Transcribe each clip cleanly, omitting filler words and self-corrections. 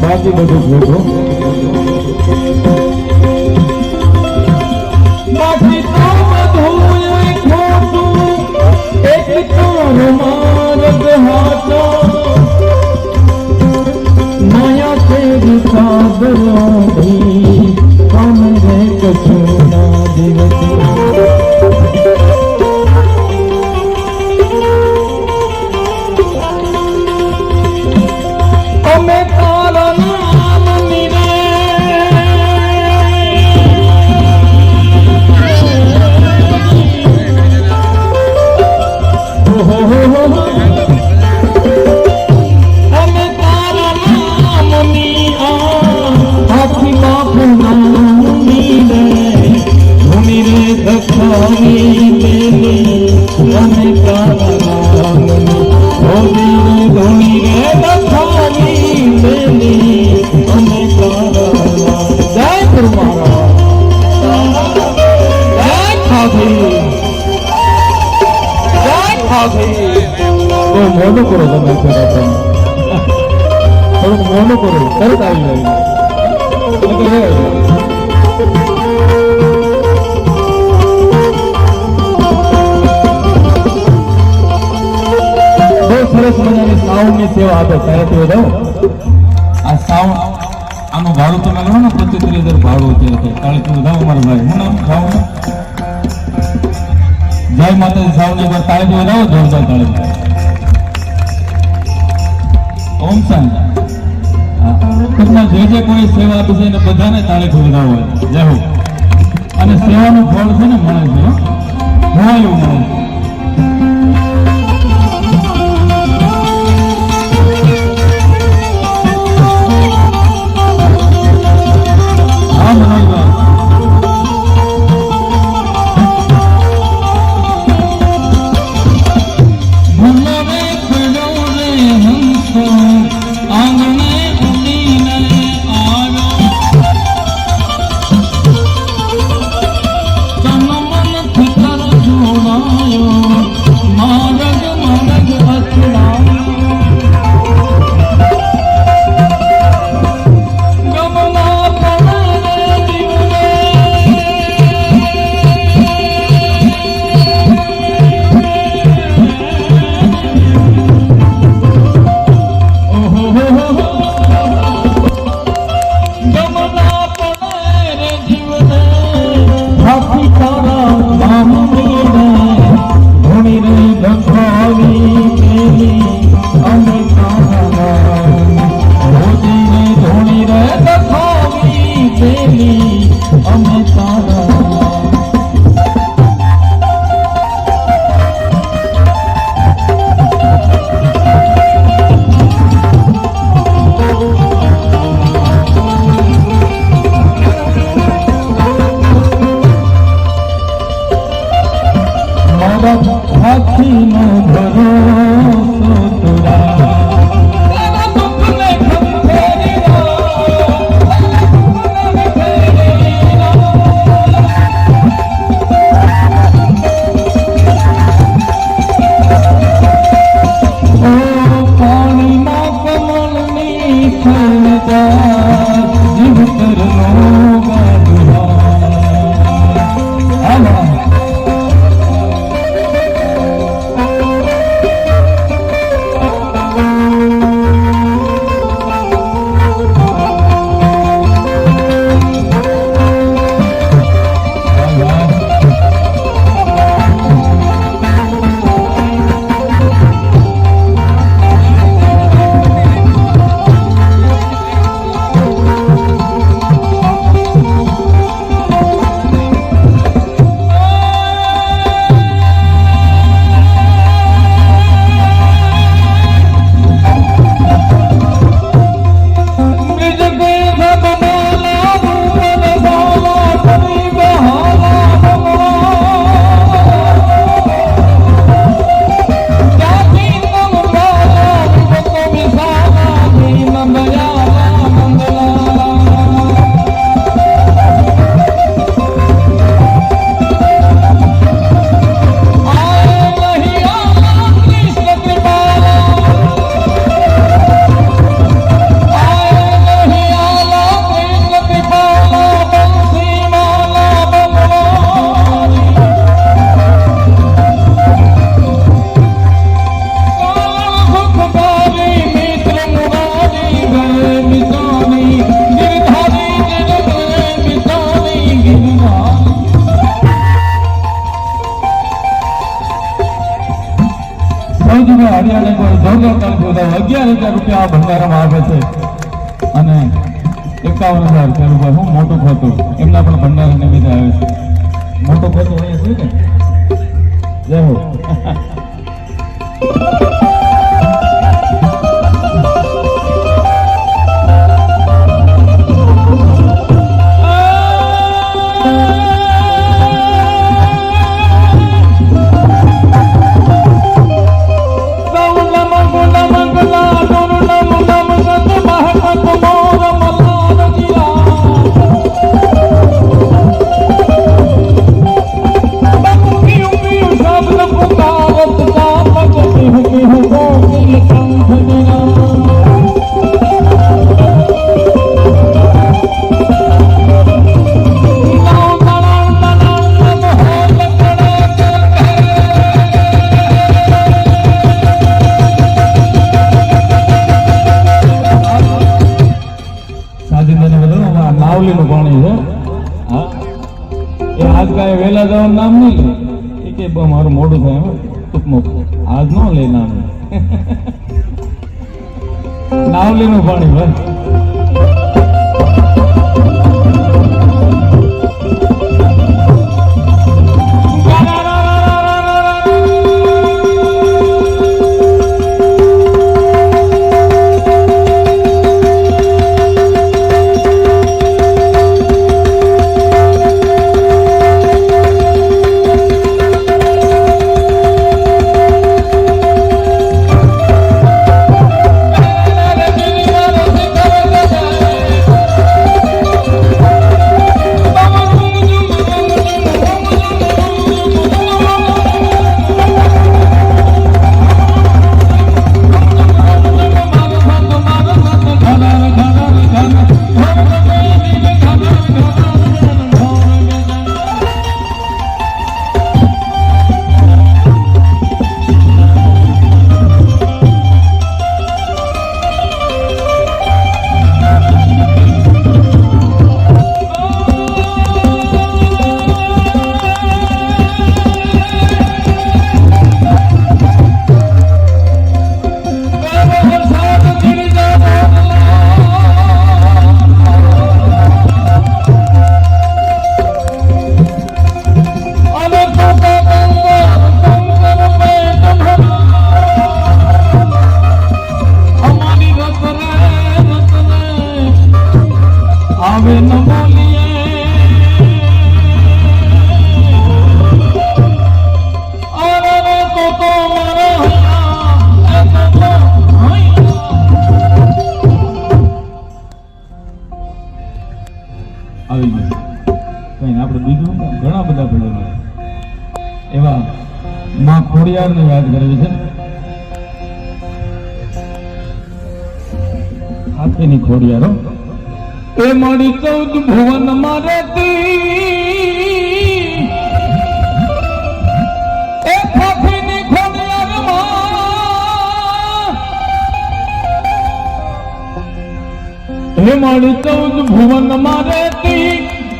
બાકી બધું ખોટું બાકી તો બધું ખોટું એક તો માર્ગ હાથો માયા તેરી સાબરોધી અમને કશું ના દિવસ મોનો કરો તમે થોડુંક મોનો કરો તરત આવી જાય બહુ સરસ મજાની સાઉન્ડ ની સેવા આપે ત્યારે વધાવો આ સાઉન્ડ આનું ભાડું તમે લો ને 25,000 ભાડું અત્યારે તાળી વધાવો મારા ભાઈ હું નામ સાઉન્ડ જય માતાજી સાઉન્ડ ની પર તાળી વધાવો જોરદાર તાળી ઓમ શાંતિ જે કોઈ સેવા આપી છે એને બધાને તાળીથી વધાવો હોય જય હો અને સેવાનું ફળ છે ને મળે છે મળ્યું મળે હા મનોજભાઈ ધોની રે ધખાવી હરિયાણે કોઈ જોરદાર તારીખ 11,000 રૂપિયા ભંડારામાં આપે છે અને 51,000 ખેડૂતો હું મોટું ખોટું એમના પણ ભંડારા નિમિત્તે આવે છે. મોટું ખોટું અહીંયા છે ને જય હો. નાવલીનું પાણી છે. હા, એ આજ કાંઈ વહેલા જવાનું નામ નહીં લે. એ કે મારું મોડું થાય ટૂંકમાં આજ ન લે નામ. નાવલીનું પાણી ભાઈ. આવી ગયું કઈ આપણે બીજું ઘણા બધા ભજનો એવા માં ખોડિયારને યાદ કરવી છે. આખીની ખોડિયારો એ મળી 14 ભુવન મારે એ આખીની ખોડિયારમાં એ મળી 14 ભુવન મારે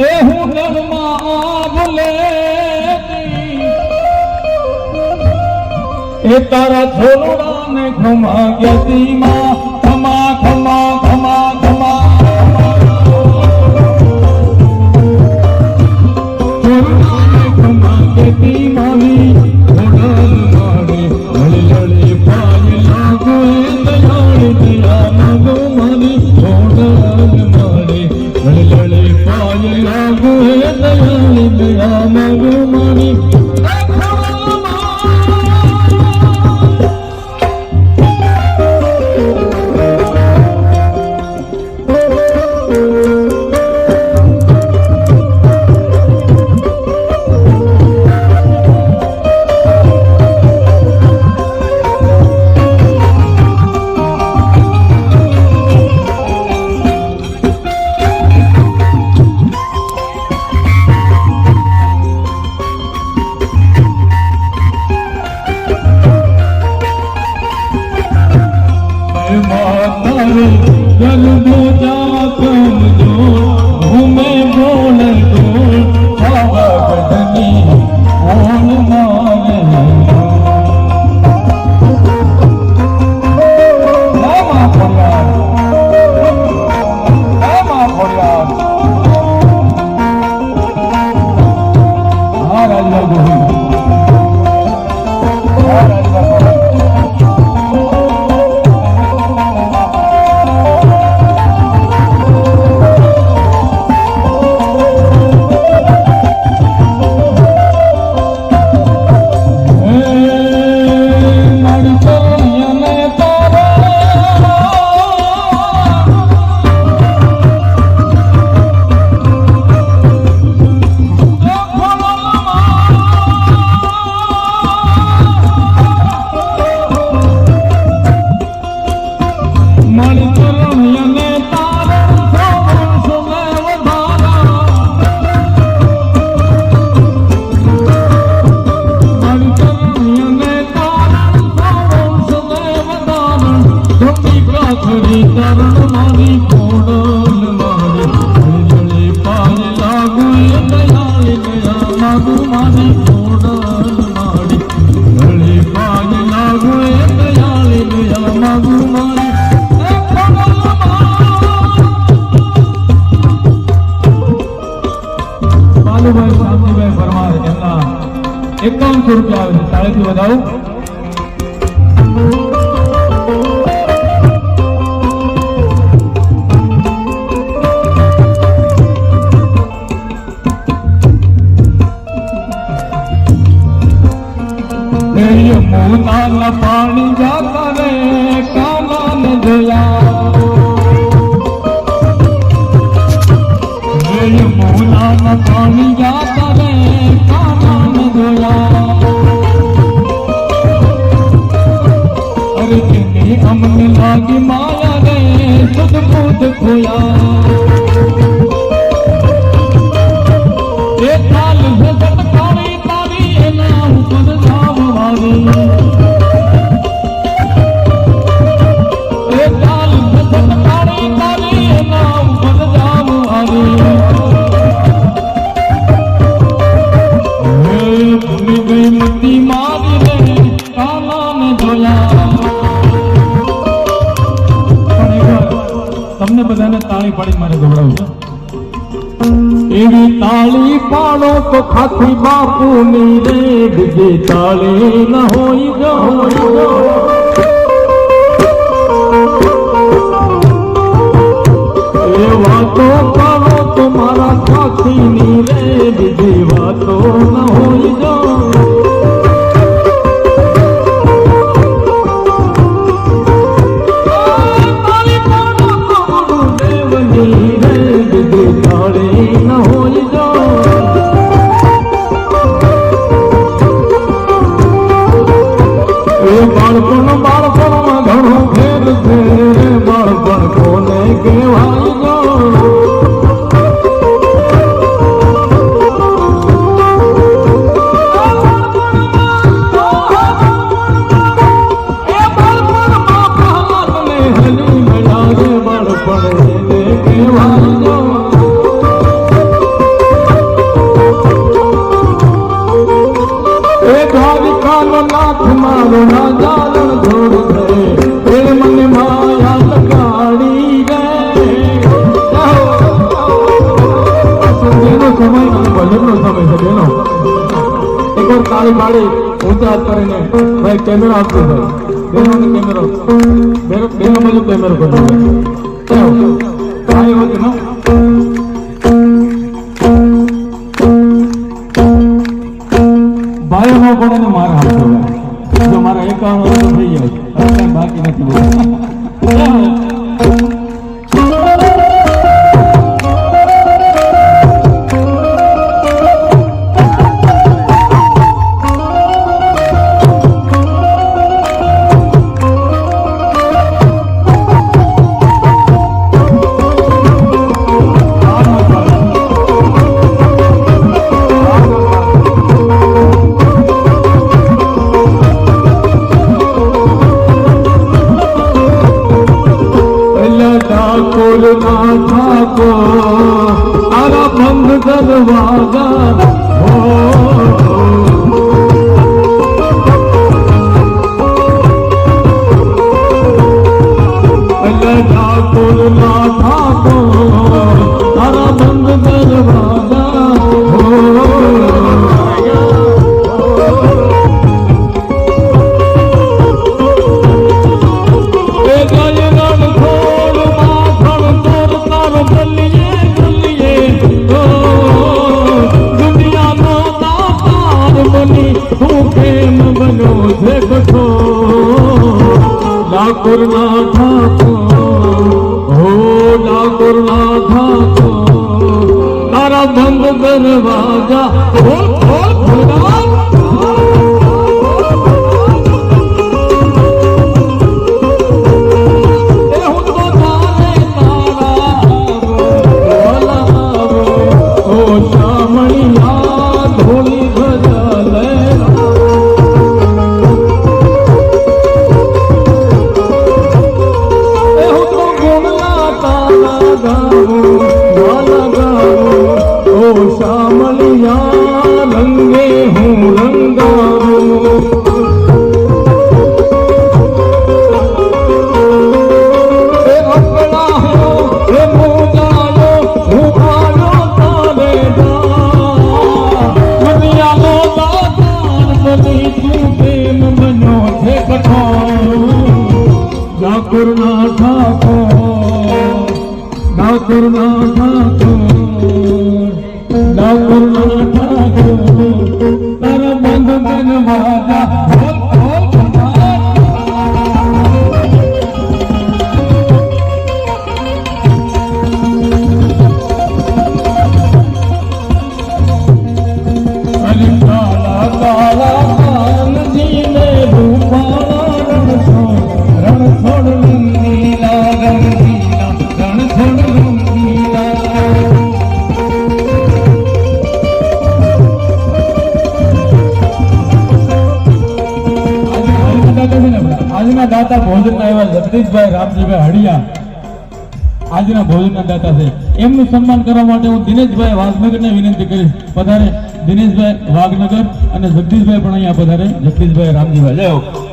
એ હું નરમાં બોલે એ તારા છોરોડાને ખમા ગેતી માં ખમા ખમા ખમા ખમા છોરોડાને ખમા ગેતી મારી ઓડલ મારી લળી લળી પાય લાગો એ દયાળી દયા માગો મારી ઓડલ મારી લળી લળી પાય લાગો એ દયાળી દયા માગો મારી ₹51 આવે છે તાળીથી વધાવો યમુના પાણી જાતા રે કાના ને જોયા યમુના પાણી જાતા રે કાના ને જોયા અરે તેની અમને લાગી માયા રે સુધ ખુદ ખોયા એ તાલ ભગત કાળી તારી એના ઉપર જાવવારી એ તાલ ભગત કાળી તારી એના ઉપર જાવવારી ભૂલી ગઈ મતી મારી રે કાના ને જોયા પણ એકવાર તમને બધાને તાળી પાડી મારે ગવડાવું છે એવી તાળી પાડો તો ખાતી બાપુની રે બીજી તાળી ન હોય જો એ વાતો કરો તો મારા ખાતીની રે બીજી વાતો ન હોય જો બાળપણમાં ઘણો ફેર છે બાળપણ કોને કહેવાય જો તાળી પાડી ઊંચા હાથ કરીને ભાઈ કેમેરો આપજો ભાઈ કેમેરો બેનો બાજુ કેમેરો કરજો ભાઈ હોતી ના ભાઈ નો પડે ને મારા હાથ જો મારા 51 વર્ષ થઈ જાય બાકી નથી दरवाजा हो ठाकुर ना ठाकुर तारा बंद दरवाजा हो ठाकुर ना ठाकुर हो ठाकुर ना ठाकुर तारा बंद दरवाजा खोल खोल खुदा ठाकुर ना ठाकुर ठाकुर ना ठाकुर तारा बंद दरवाजा खोल खोल अरे काला काला कान जी ने रूपाला रण छोड़ रंगीला रंगीला रण छोड़ रंगीला આજના દાતા ભોજનના એવા જગદીશભાઈ રામજીભાઈ હડિયા આજના ભોજનના દાતા છે એમનું સન્માન કરવા માટે હું દિનેશભાઈ વાઘનગરને વિનંતી કરીશ પધારે દિનેશભાઈ વાઘનગર અને જગદીશભાઈ પણ અહીંયા પધારે જગદીશભાઈ રામજીભાઈ જય હો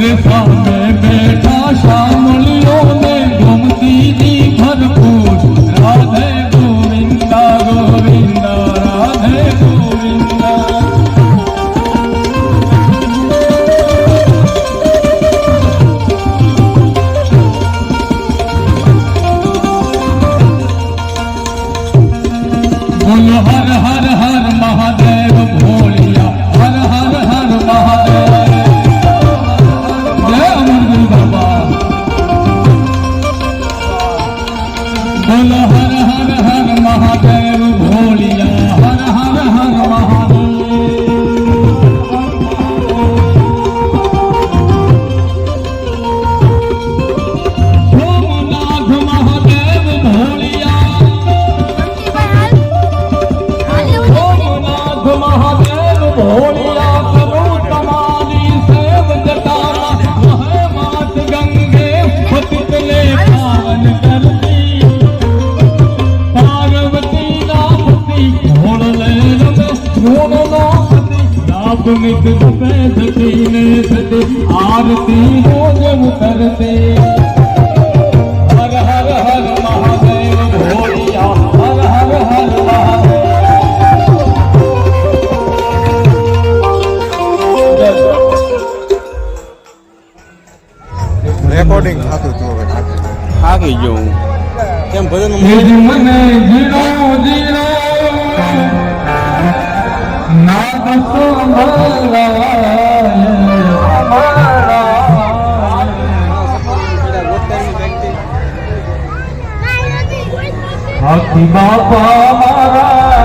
अरे सामने बैठा शामलियों में घूमती थी भरपूर राधे गोविंदा गोविंदा राधे गोविंदा। बोलो हर हर हर महादेव भोलिया हर हर हर महादेव। जय अमरगिरी बाबा। बोलो हर हर हर महादेव भोलिया हर हर हर महादेव। सोमनाथ महादेव भोलिया महादेव भोलिया प्रभु तमारी सेव जटाला वह मात गंगे पतितले पावन करती पार्वती नामती घोड़ ले रमे घोड़ नामती लाभ नित सफेद कीने सते आरती रोज उतरते। हर हर हर महादेव भोलिया हर हर हर महादेव। રેકોર્ડિંગ થતું હતું હવે થાકી ગયો હું કેમ ભજન મને જીરો જીરો નાદ હાથી બાપા મારા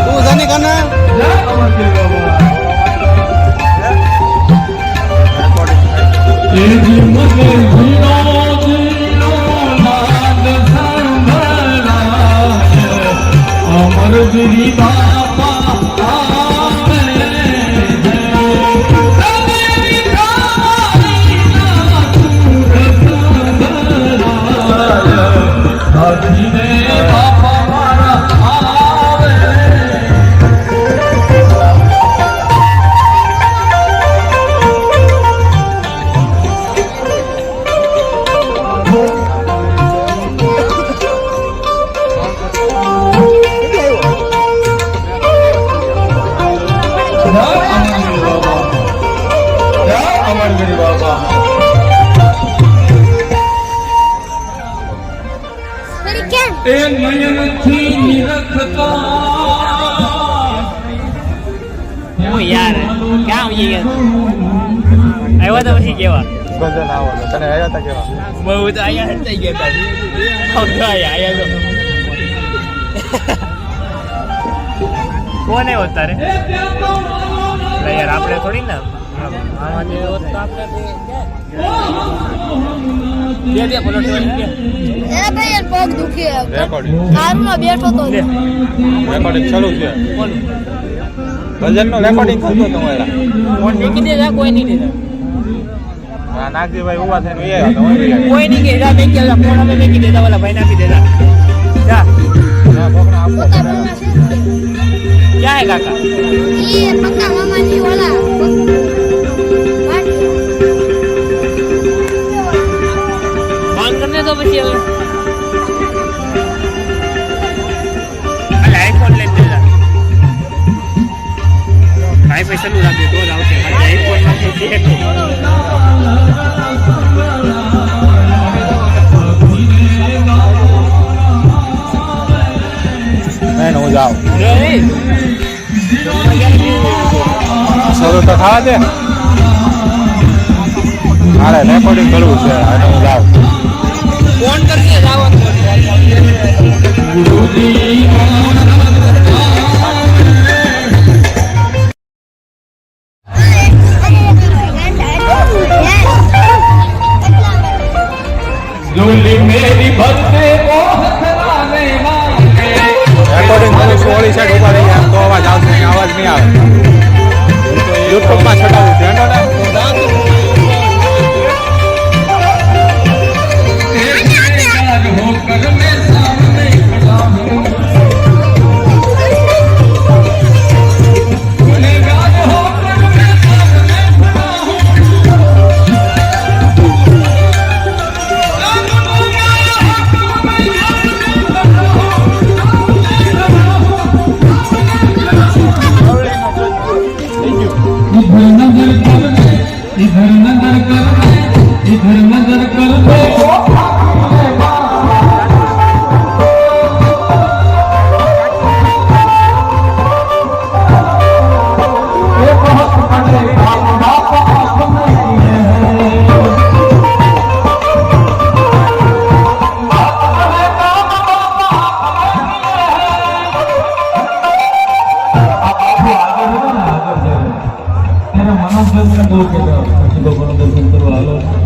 તું જાની કને अमरगिरी बाबा अमरगिरी बाबा ए नयन थी निरखता હું યાર ક્યાં આવી ગયા આવ્યો તો પછી કેવા ગંજન આવો તને આવ્યા હતા કેવા બહુ તો અહીંયા હટાઈ ગયા હતા આયા તો કોને આવ્યો તારે યાર આપણે થોડી ના આમાં જે હોત તો આપણે દે બોલો તો એ ભાઈ પગ દુખે રેકોર્ડિંગ કારમાં બેઠો તો રેકોર્ડિંગ ચાલુ છે બોલ ભજનનો રેકોર્ડિંગ થતું તમારા ફોન મૂકી દેજા કોઈ નહીં દેતા નાગજીભાઈ ઉભા થઈને એ આવ્યા કોઈ નહીં કે જા મેકી દેતા ફોન અમે મેકી દેતા વાલા ભાઈ નાખી દેતા જા ના બોકડા આપો પોતા બોલા છે ક્યાં હે કાકા ઈ પક્કા મામાજી વાલા બંધ કરને તો પછી હવે અલે આઈફોન લઈ દેજા ભાઈ પૈસા નું રાખે તો જ આવશે આઈફોન નાખે છે નહીં હું જાઉં રે શરૂ તો થવા દે મારે રેકોર્ડિંગ કરવું છે અને હું જાઉં ફોન કરજે જાવન झोली मेरी भरते રેકોર્ડિંગ કરું છું ઓલી સાઈડ ઉભા રહી ગયા તો અવાજ બધા ભગવાનના દર્શન કરવા હાલો